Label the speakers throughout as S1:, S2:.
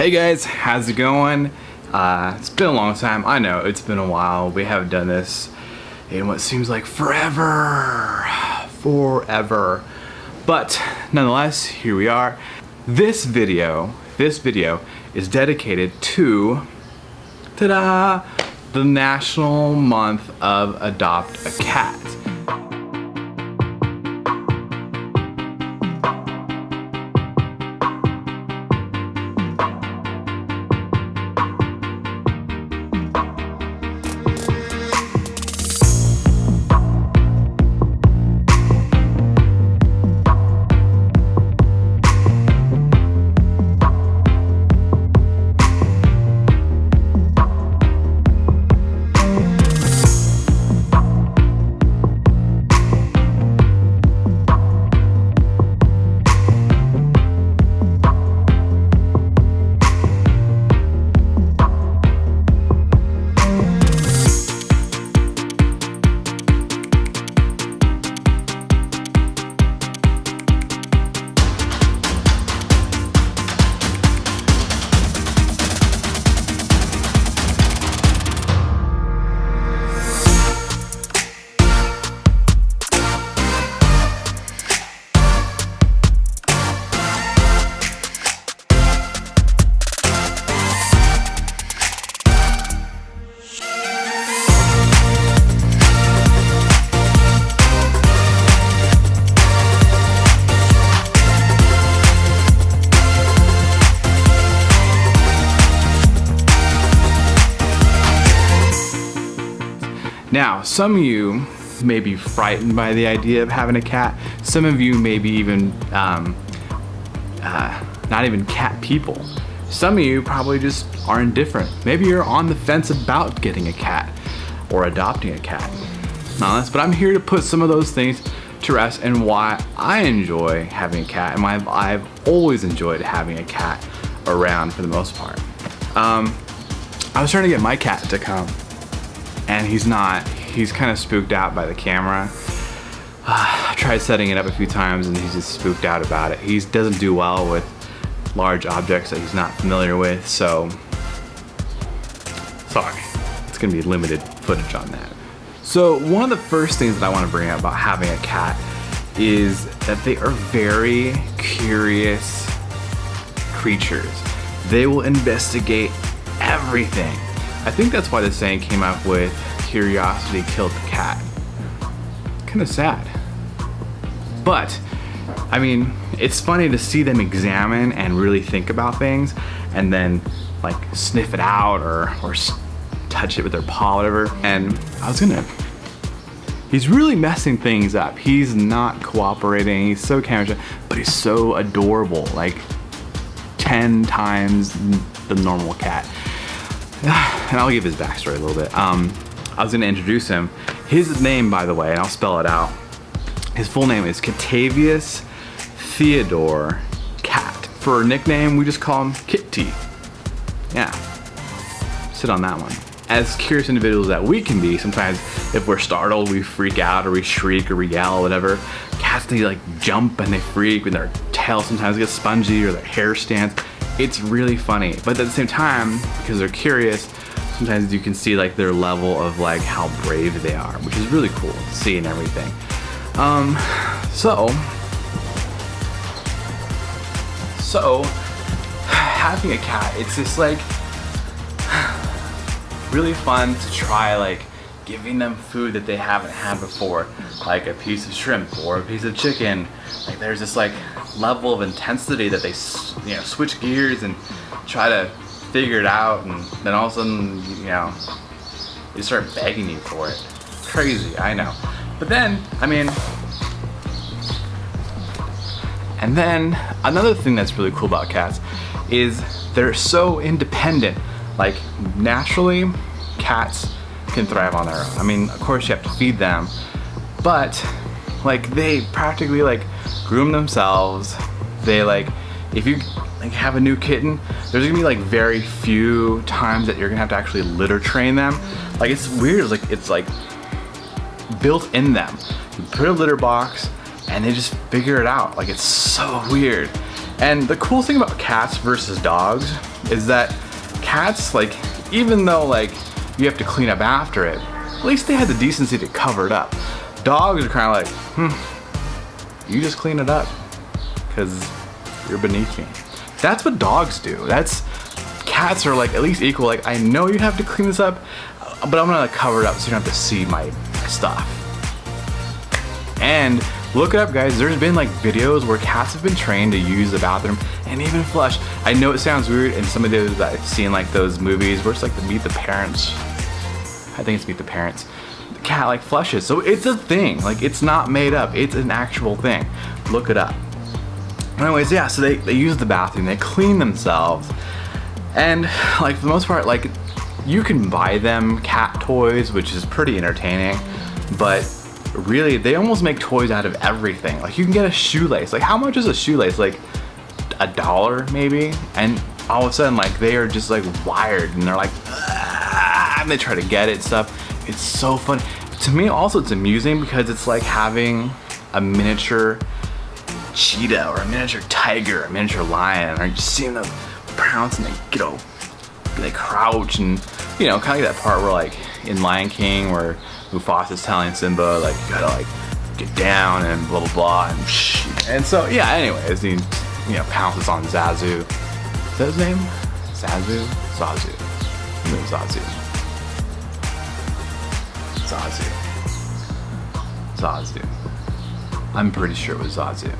S1: Hey guys, how's it going? It's been a long time. I know, it's been a while. We haven't done this in what seems like forever. But nonetheless, here we are. This video is dedicated to, ta-da, the National Month of Adopt a Cat. Now, some of you may be frightened by the idea of having a cat. Some of you may be even not even cat people. Some of you probably just are indifferent. Maybe you're on the fence about getting a cat or adopting a cat. But I'm here to put some of those things to rest and why I enjoy having a cat and why I've always enjoyed having a cat around for the most part. I was trying to get my cat to come, and he's kind of spooked out by the camera. I tried setting it up a few times and he's just spooked out about it. He doesn't do well with large objects that he's not familiar with, so sorry. It's gonna be limited footage on that. So one of the first things that I want to bring up about having a cat is that they are very curious creatures. They will investigate everything. I think that's why the saying came up with curiosity killed the cat. Kind of sad. But, I mean, it's funny to see them examine and really think about things and then like sniff it out or touch it with their paw, whatever. And he's really messing things up. He's not cooperating. He's so camera, but he's so adorable, like 10 times the normal cat. And I'll give his backstory a little bit. I was gonna introduce him. His name, by the way, and I'll spell it out. His full name is Catavius Theodore Cat. For a nickname, we just call him Kitty. Yeah, sit on that one. As curious individuals that we can be, sometimes if we're startled, we freak out or we shriek or we yell or whatever. Cats, they like jump and they freak and their tail sometimes gets spongy or their hair stands. It's really funny, but at the same time, because they're curious, sometimes you can see like their level of like how brave they are, which is really cool to see and everything. So having a cat, it's just like really fun to try like giving them food that they haven't had before, like a piece of shrimp or a piece of chicken. Like there's this like level of intensity that they switch gears and try to figure it out, and then all of a sudden they start begging you for it. Crazy, I know. But then, and then another thing that's really cool about cats is they're so independent. Like naturally, cats can thrive on their own. I mean, of course you have to feed them, but like they practically like groom themselves. They like, if you like have a new kitten, there's gonna be like very few times that you're gonna have to actually litter train them. Like it's weird, it's like built in them. You put a litter box and they just figure it out. Like it's so weird. And the cool thing about cats versus dogs is that cats, like, even though like you have to clean up after it, at least they had the decency to cover it up. Dogs are kind of like, you just clean it up because you're beneath me. That's what dogs do. Cats are like at least equal. Like, I know you have to clean this up, but I'm gonna cover it up so you don't have to see my stuff. And look it up, guys. There's been like videos where cats have been trained to use the bathroom and even flush. I know it sounds weird, and some of those that I've seen, like those movies where it's like the Meet the Parents. I think it's Meet the Parents. The cat like flushes, so it's a thing. Like, it's not made up. It's an actual thing. Look it up. Anyways, yeah. So they use the bathroom. They clean themselves, and like for the most part, like you can buy them cat toys, which is pretty entertaining, but really they almost make toys out of everything. Like, you can get a shoelace. Like, how much is a shoelace? Like $1 maybe, and all of a sudden like they are just like wired, and they're like, ah, and they try to get it stuff. It's so fun to me. Also, it's amusing because it's like having a miniature cheetah or a miniature tiger, a miniature lion, or just seeing them pounce and they crouch, and you know, kind of like that part where like in Lion King where Mufasa's telling Simba like, you gotta like get down and blah blah blah, and so yeah. Anyways, he pounces on Zazu. Is that his name? Zazu? Zazu. No, Zazu. Zazu. I'm pretty sure it was Zazu.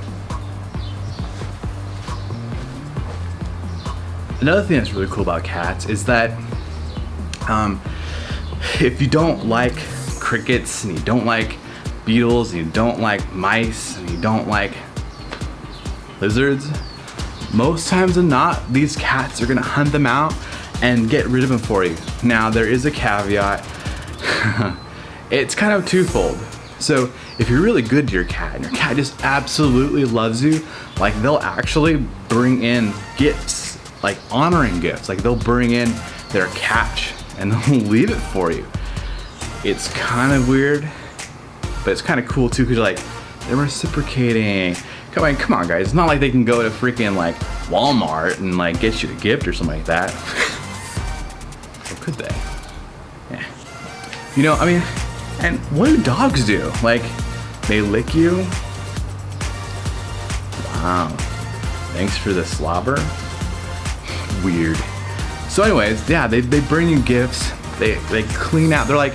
S1: Another thing that's really cool about cats is that if you don't like crickets, and you don't like beetles, and you don't like mice, and you don't like lizards, most times than not, these cats are gonna hunt them out and get rid of them for you. Now, there is a caveat. It's kind of twofold. So if you're really good to your cat, and your cat just absolutely loves you, like they'll actually bring in gifts, like honoring gifts. Like, they'll bring in their catch and they'll leave it for you. It's kind of weird, but it's kind of cool too, because like they're reciprocating. Come on, guys. It's not like they can go to freaking like Walmart and like get you a gift or something like that. Or could they? Yeah. You know, I mean, and what do dogs do? Like, they lick you? Wow. Thanks for the slobber. Weird. So anyways, yeah, they bring you gifts. They clean out. They're like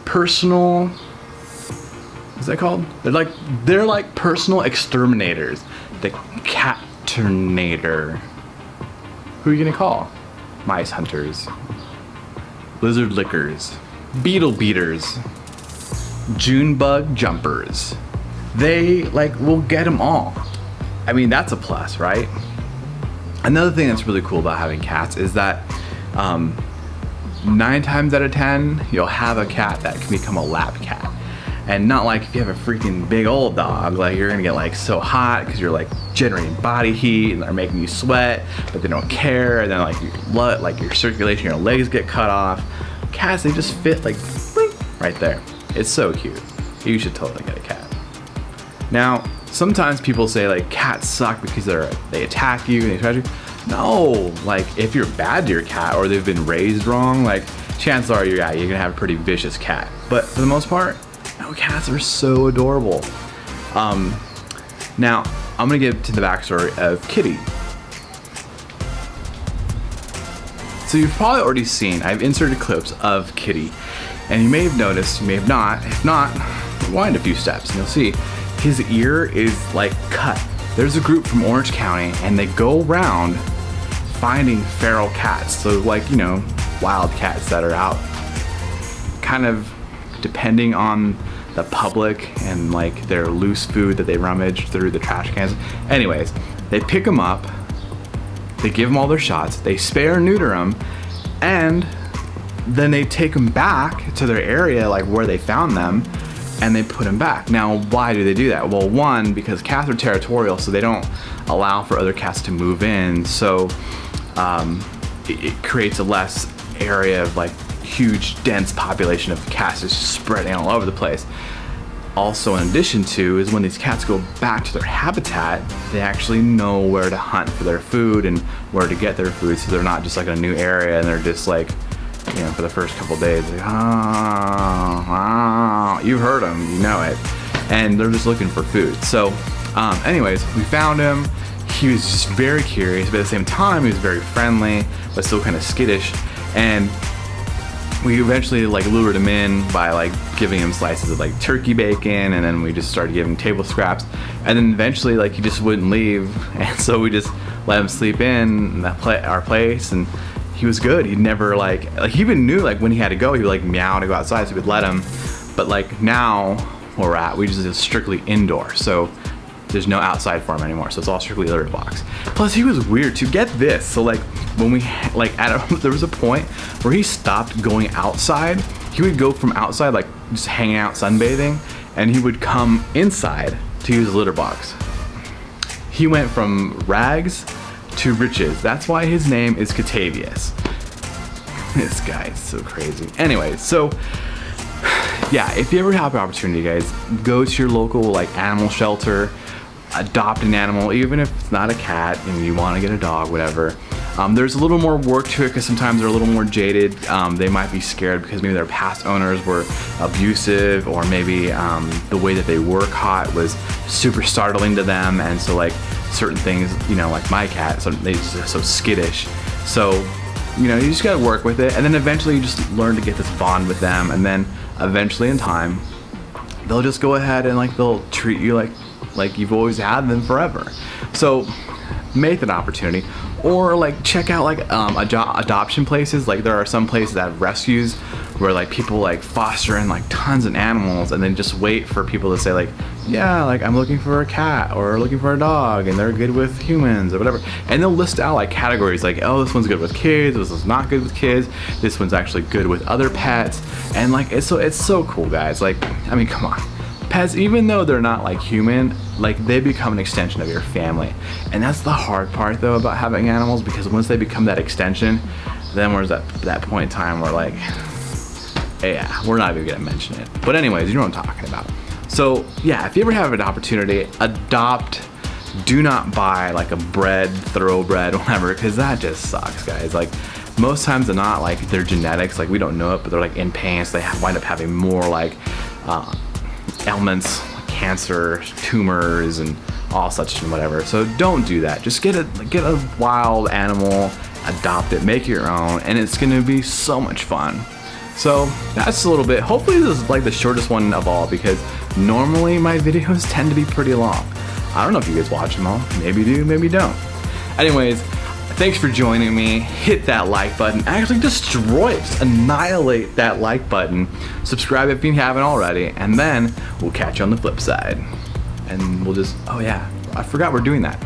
S1: personal, what's that called? They're like personal exterminators. The Catternator. Who are you gonna call? Mice hunters, lizard lickers, beetle beaters, June bug jumpers. They like will get them all. I mean, that's a plus, right? Another thing that's really cool about having cats is that 9 times out of 10, you'll have a cat that can become a lap cat. And not like if you have a freaking big old dog, like you're gonna get like so hot because you're like generating body heat and they're making you sweat, but they don't care, and then like your circulation, your legs get cut off. Cats, they just fit like right there. It's so cute. You should totally get a cat. Now, sometimes people say like cats suck because they attack you and they scratch you. No, like if you're bad to your cat or they've been raised wrong, like chances are you're gonna have a pretty vicious cat. But for the most part, no, cats are so adorable. Now I'm gonna get to the backstory of Kitty. So you've probably already seen, I've inserted clips of Kitty, and you may have noticed, you may have not. If not, rewind a few steps and you'll see his ear is like cut. There's a group from Orange County and they go around finding feral cats. So like, you know, wild cats that are out kind of depending on the public and like their loose food that they rummage through the trash cans. Anyways, they pick them up, they give them all their shots, they spay or neuter them, and then they take them back to their area, like where they found them, and they put them back. Now, why do they do that? Well, one, because cats are territorial, so they don't allow for other cats to move in, so it creates a less area of like huge dense population of cats just spreading all over the place. also, in addition to, is when these cats go back to their habitat, they actually know where to hunt for their food and where to get their food, so they're not just like in a new area and they're just like, you know, for the first couple days, like, you've heard them, you know it, and they're just looking for food. So anyways, we found him. He was just very curious, but at the same time, he was very friendly, but still kind of skittish. And we eventually like lured him in by like giving him slices of like turkey bacon, and then we just started giving him table scraps, and then eventually like he just wouldn't leave, and so we just let him sleep in our place, and he was good. He never like he even knew like when he had to go, he would like meow to go outside, so we'd let him. But like now where we're at, we just do strictly indoor, so there's no outside for him anymore, so it's all strictly litter box. Plus he was weird to get this, so like when we like there was a point where he stopped going outside. He would go from outside like just hanging out sunbathing, and he would come inside to use a litter box. He went from rags to riches. That's why his name is Catavius. This guy is so crazy. Anyway, so yeah, if you ever have an opportunity, guys, go to your local like animal shelter, adopt an animal, even if it's not a cat and you want to get a dog, whatever. There's a little more work to it because sometimes they're a little more jaded. They might be scared because maybe their past owners were abusive, or maybe the way that they were caught was super startling to them, and so like certain things, you know, like my cat, so they're just so skittish. So, you know, you just gotta work with it, and then eventually you just learn to get this bond with them, and then eventually in time, they'll just go ahead and like they'll treat you like you've always had them forever. So make that opportunity, or like check out like adoption places. Like there are some places that have rescues where like people like foster in like tons of animals, and then just wait for people to say like, yeah, like I'm looking for a cat or looking for a dog, and they're good with humans or whatever, and they'll list out like categories like, oh, this one's good with kids, this one's not good with kids, this one's actually good with other pets. And like it's so cool, guys. Like, I mean, come on, pets, even though they're not like human, like they become an extension of your family. And that's the hard part though about having animals, because once they become that extension, then there's that point in time where like, yeah, we're not even gonna mention it. But anyways, you know what I'm talking about. So yeah, if you ever have an opportunity, adopt. Do not buy like a bred, thoroughbred, whatever, because that just sucks, guys. Like most times they're not like their genetics, like we don't know it, but they're like in pain, so they wind up having more like ailments, like cancer, tumors, and all such and whatever. So don't do that. Just get a wild animal, adopt it, make it your own, and it's gonna be so much fun. So that's a little bit. Hopefully this is like the shortest one of all, because normally my videos tend to be pretty long. I don't know if you guys watch them all. Maybe you do, maybe you don't. Anyways, thanks for joining me. Hit that like button. Actually destroy it. Just annihilate that like button. Subscribe if you haven't already, and then we'll catch you on the flip side. And we'll just, oh yeah, I forgot we're doing that.